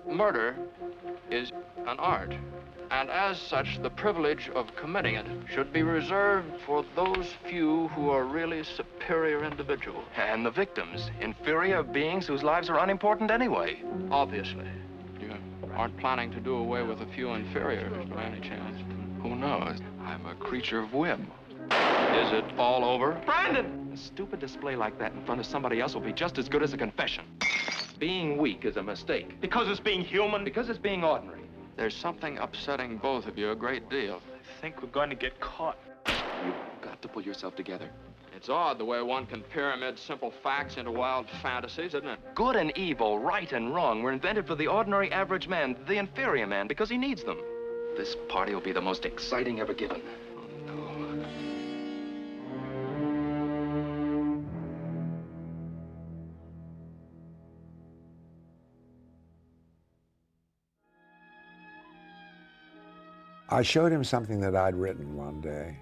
Murder is an art, and as such, the privilege of committing it should be reserved for those few who are really superior individuals. And the victims, inferior beings whose lives are unimportant anyway. Obviously. You aren't planning to do away with a few inferiors, by any chance? Who knows? I'm a creature of whim. Is it all over? Brandon! A stupid display like that in front of somebody else will be just as good as a confession. Being weak is a mistake. Because it's being human? Because it's being ordinary. There's something upsetting both of you a great deal. I think we're going to get caught. You've got to pull yourself together. It's odd the way one can pyramid simple facts into wild fantasies, isn't it? Good and evil, right and wrong were invented for the ordinary average man, the inferior man, because he needs them. This party will be the most exciting ever given. Oh, no. I showed him something that I'd written one day,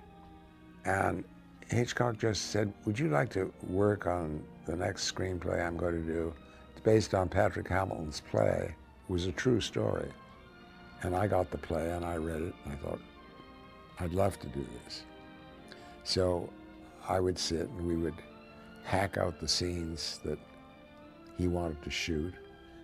and Hitchcock just said, would you like to work on the next screenplay I'm going to do? It's based on Patrick Hamilton's play. It was a true story. And I got the play and I read it, and I thought, I'd love to do this. So I would sit and we would hack out the scenes that he wanted to shoot,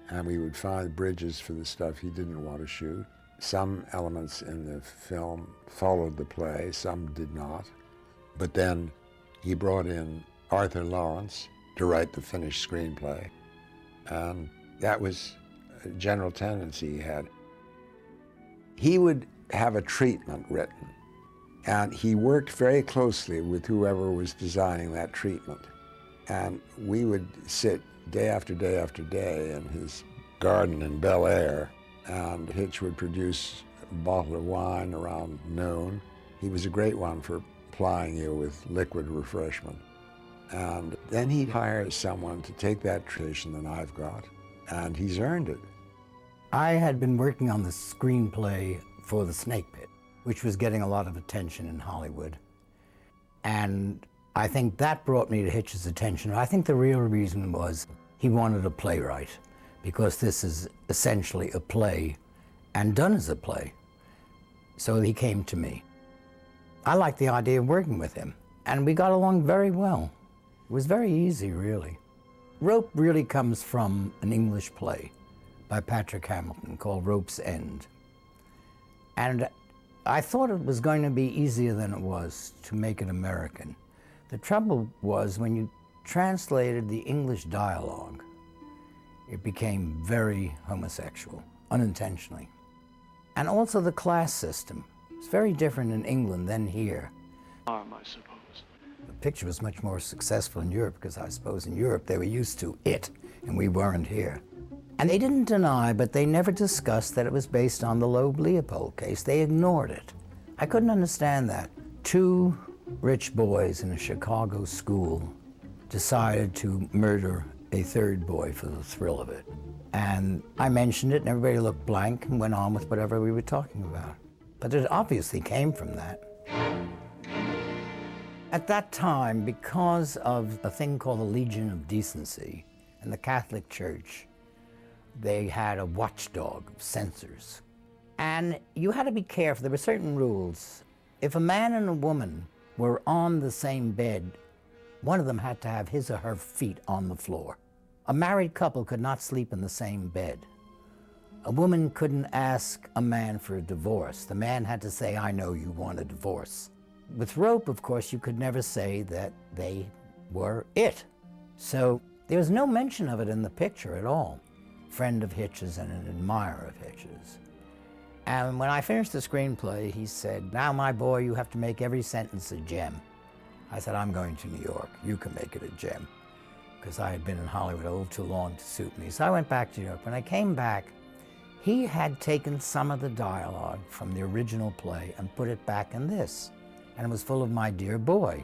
and we would find bridges for the stuff he didn't want to shoot. Some elements in the film followed the play, some did not. But then he brought in Arthur Lawrence to write the finished screenplay. And that was a general tendency he had. He would have a treatment written, and he worked very closely with whoever was designing that treatment. And we would sit day after day after day in his garden in Bel Air, and Hitch would produce a bottle of wine around noon. He was a great one for plying you with liquid refreshment. And then he'd hire someone to take that tradition that I've got, and he's earned it. I had been working on the screenplay for The Snake Pit, which was getting a lot of attention in Hollywood. And I think that brought me to Hitch's attention. I think the real reason was he wanted a playwright, because this is essentially a play and done as a play. So he came to me. I liked the idea of working with him, and we got along very well. It was very easy, really. Rope really comes from an English play by Patrick Hamilton called Rope's End. And I thought it was going to be easier than it was to make it American. The trouble was when you translated the English dialogue, it became very homosexual, unintentionally. And also the class system. It's very different in England than here. I suppose. The picture was much more successful in Europe because I suppose in Europe they were used to it and we weren't here. And they didn't deny, but they never discussed that it was based on the Loeb Leopold case. They ignored it. I couldn't understand that. Two rich boys in a Chicago school decided to murder a third boy for the thrill of it. And I mentioned it and everybody looked blank and went on with whatever we were talking about. But it obviously came from that. At that time, because of a thing called the Legion of Decency and the Catholic Church, they had a watchdog of censors. And you had to be careful. There were certain rules. If a man and a woman were on the same bed, one of them had to have his or her feet on the floor. A married couple could not sleep in the same bed. A woman couldn't ask a man for a divorce. The man had to say, I know you want a divorce. With Rope, of course, you could never say that they were it. So there was no mention of it in the picture at all. Friend of Hitch's and an admirer of Hitch's. And when I finished the screenplay, he said, now, my boy, you have to make every sentence a gem. I said, I'm going to New York. You can make it a gem. Because I had been in Hollywood a little too long to suit me. So I went back to New York. When I came back, he had taken some of the dialogue from the original play and put it back in this. And it was full of my dear boy.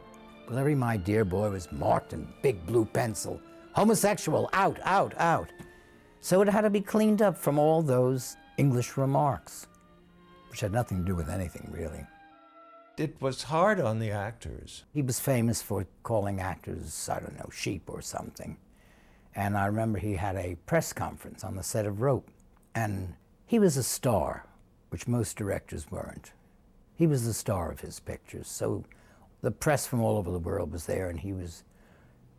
Well, every my dear boy was marked in big blue pencil. Homosexual, out, out, out. So it had to be cleaned up from all those English remarks, which had nothing to do with anything, really. It was hard on the actors. He was famous for calling actors, I don't know, sheep or something. And I remember he had a press conference on the set of Rope. And he was a star, which most directors weren't. He was the star of his pictures. So the press from all over the world was there, and he was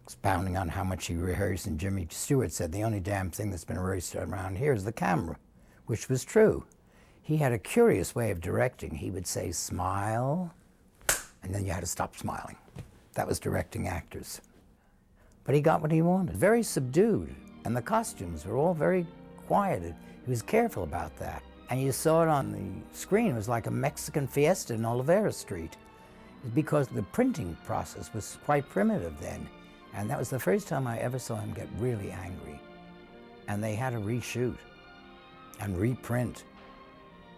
expounding on how much he rehearsed. And Jimmy Stewart said, the only damn thing that's been rehearsed around here is the camera, which was true. He had a curious way of directing. He would say, smile, and then you had to stop smiling. That was directing actors. But he got what he wanted. Very subdued, and the costumes were all very quieted. He was careful about that. And you saw it on the screen. It was like a Mexican fiesta in Olivera Street, because the printing process was quite primitive then. And that was the first time I ever saw him get really angry. And they had to reshoot and reprint.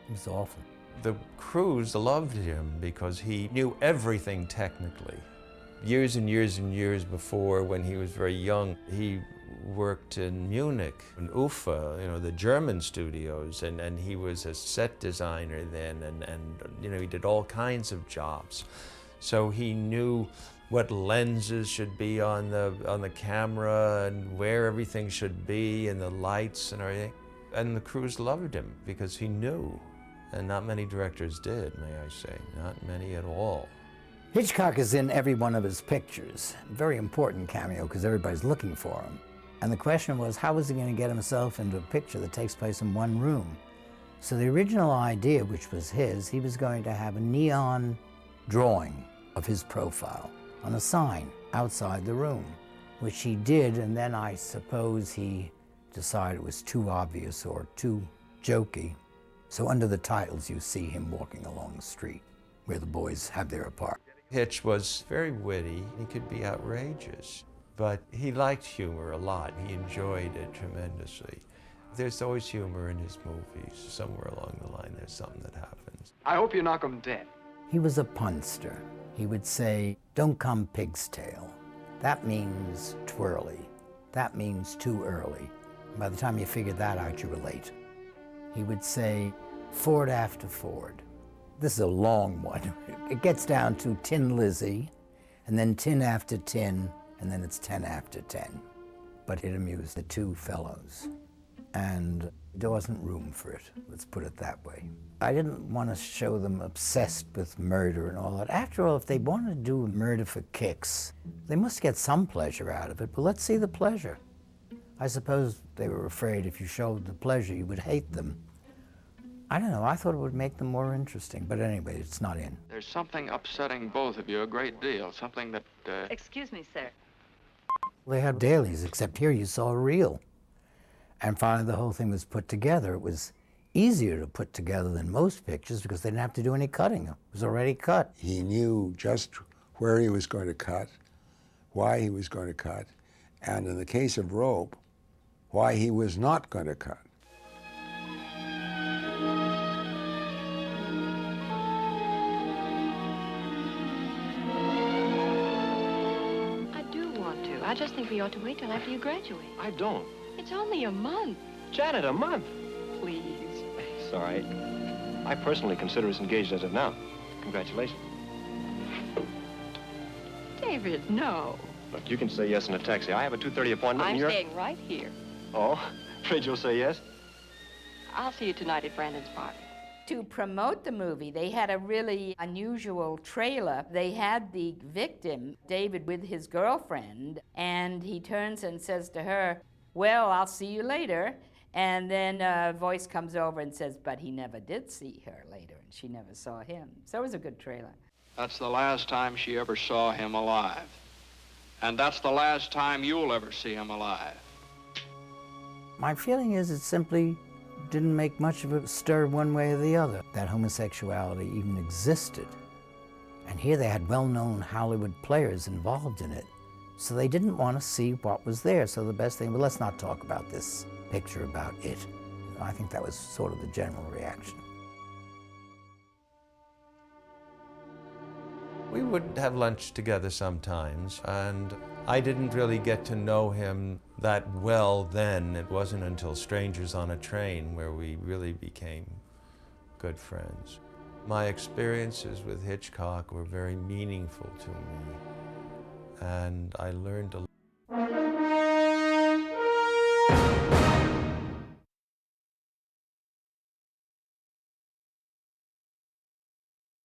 It was awful. The crews loved him because he knew everything technically. Years and years and years before, when he was very young, he worked in Munich, in Ufa, you know, the German studios, and he was a set designer then, and you know, he did all kinds of jobs. So he knew what lenses should be on the camera and where everything should be and the lights and everything. And the crews loved him because he knew. And not many directors did, may I say, not many at all. Hitchcock is in every one of his pictures. Very important cameo because everybody's looking for him. And the question was, how was he going to get himself into a picture that takes place in one room? So the original idea, which was his, he was going to have a neon drawing of his profile on a sign outside the room, which he did, and then I suppose he decided it was too obvious or too jokey. So under the titles, you see him walking along the street where the boys have their apartment. Hitch was very witty. He could be outrageous, but he liked humor a lot. He enjoyed it tremendously. There's always humor in his movies. Somewhere along the line, there's something that happens. I hope you knock 'em dead. He was a punster. He would say, don't come pig's tail. That means twirly. That means too early. By the time you figured that out, you were late. He would say, Ford after Ford. This is a long one. It gets down to Tin Lizzie, and then Tin after Tin, and then it's 10 after 10. But it amused the two fellows, and there wasn't room for it, let's put it that way. I didn't want to show them obsessed with murder and all that. After all, if they wanted to do murder for kicks, they must get some pleasure out of it, but let's see the pleasure. I suppose they were afraid if you showed the pleasure, you would hate them. I don't know, I thought it would make them more interesting, but anyway, it's not in. There's something upsetting both of you a great deal, something that, Excuse me, sir. They had dailies, except here you saw a reel. And finally the whole thing was put together. It was easier to put together than most pictures because they didn't have to do any cutting. It was already cut. He knew just where he was going to cut, why he was going to cut, and in the case of Rope, why he was not going to cut. I just think we ought to wait till after you graduate. I don't. It's only a month. Janet, a month. Please. It's all right. I personally consider us engaged as of now. Congratulations. David, no. Look, you can say yes in a taxi. I have a 2:30 appointment I'm and you're... staying right here. Oh, afraid you'll say yes? I'll see you tonight at Brandon's party. To promote the movie, they had a really unusual trailer. They had the victim, David, with his girlfriend, and he turns and says to her, well, I'll see you later. And then a voice comes over and says, but he never did see her later, and she never saw him. So it was a good trailer. that's the last time she ever saw him alive. And that's the last time you'll ever see him alive. My feeling is it simply didn't make much of a stir one way or the other, that homosexuality even existed. And here they had well-known Hollywood players involved in it. So they didn't want to see what was there. So the best thing, well, let's not talk about this picture about it. I think that was sort of the general reaction. We would have lunch together sometimes, and I didn't really get to know him that well then. It wasn't until Strangers on a Train where we really became good friends. My experiences with Hitchcock were very meaningful to me, and I learned a lot.